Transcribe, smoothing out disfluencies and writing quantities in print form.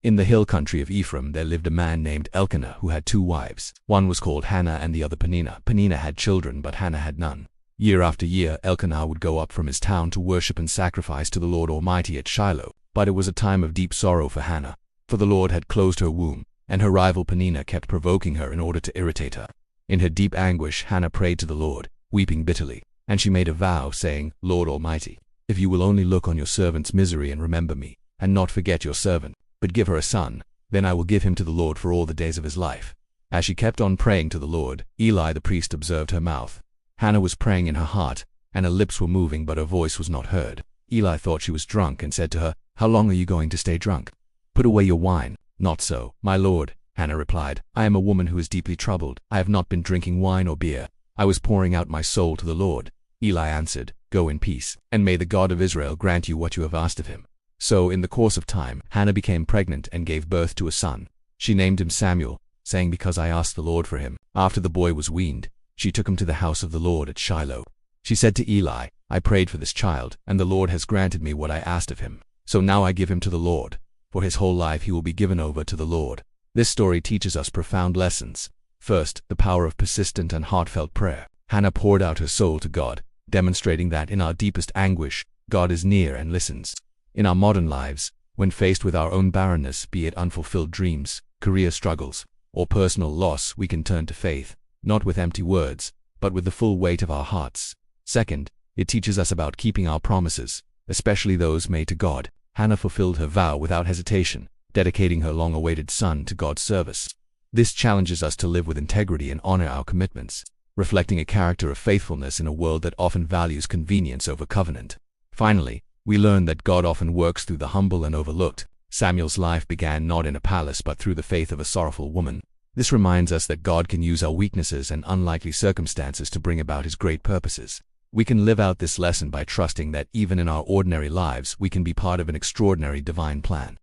In the hill country of Ephraim there lived a man named Elkanah who had 2 wives. One was called Hannah and the other Peninnah. Peninnah had children, but Hannah had none. Year after year Elkanah would go up from his town to worship and sacrifice to the Lord Almighty at Shiloh. But it was a time of deep sorrow for Hannah, for the Lord had closed her womb, and her rival Peninnah kept provoking her in order to irritate her. In her deep anguish Hannah prayed to the Lord, weeping bitterly, and she made a vow, saying, "Lord Almighty, if you will only look on your servant's misery and remember me, and not forget your servant, but give her a son, then I will give him to the Lord for all the days of his life." As she kept on praying to the Lord, Eli the priest observed her mouth. Hannah was praying in her heart, and her lips were moving, but her voice was not heard. Eli thought she was drunk and said to her, "How long are you going to stay drunk? Put away your wine." "Not so, my lord," Hannah replied. "I am a woman who is deeply troubled. I have not been drinking wine or beer. I was pouring out my soul to the Lord." Eli answered, "Go in peace, and may the God of Israel grant you what you have asked of him." So in the course of time, Hannah became pregnant and gave birth to a son. She named him Samuel, saying, "Because I asked the Lord for him." After the boy was weaned, she took him to the house of the Lord at Shiloh. She said to Eli, "I prayed for this child, and the Lord has granted me what I asked of him. So now I give him to the Lord. For his whole life he will be given over to the Lord." This story teaches us profound lessons. First, the power of persistent and heartfelt prayer. Hannah poured out her soul to God, demonstrating that in our deepest anguish, God is near and listens. In our modern lives, when faced with our own barrenness, be it unfulfilled dreams, career struggles, or personal loss, we can turn to faith, not with empty words, but with the full weight of our hearts. Second, it teaches us about keeping our promises, especially those made to God. Hannah fulfilled her vow without hesitation, dedicating her long-awaited son to God's service. This challenges us to live with integrity and honor our commitments, reflecting a character of faithfulness in a world that often values convenience over covenant. Finally, we learn that God often works through the humble and overlooked. Samuel's life began not in a palace but through the faith of a sorrowful woman. This reminds us that God can use our weaknesses and unlikely circumstances to bring about his great purposes. We can live out this lesson by trusting that even in our ordinary lives we can be part of an extraordinary divine plan.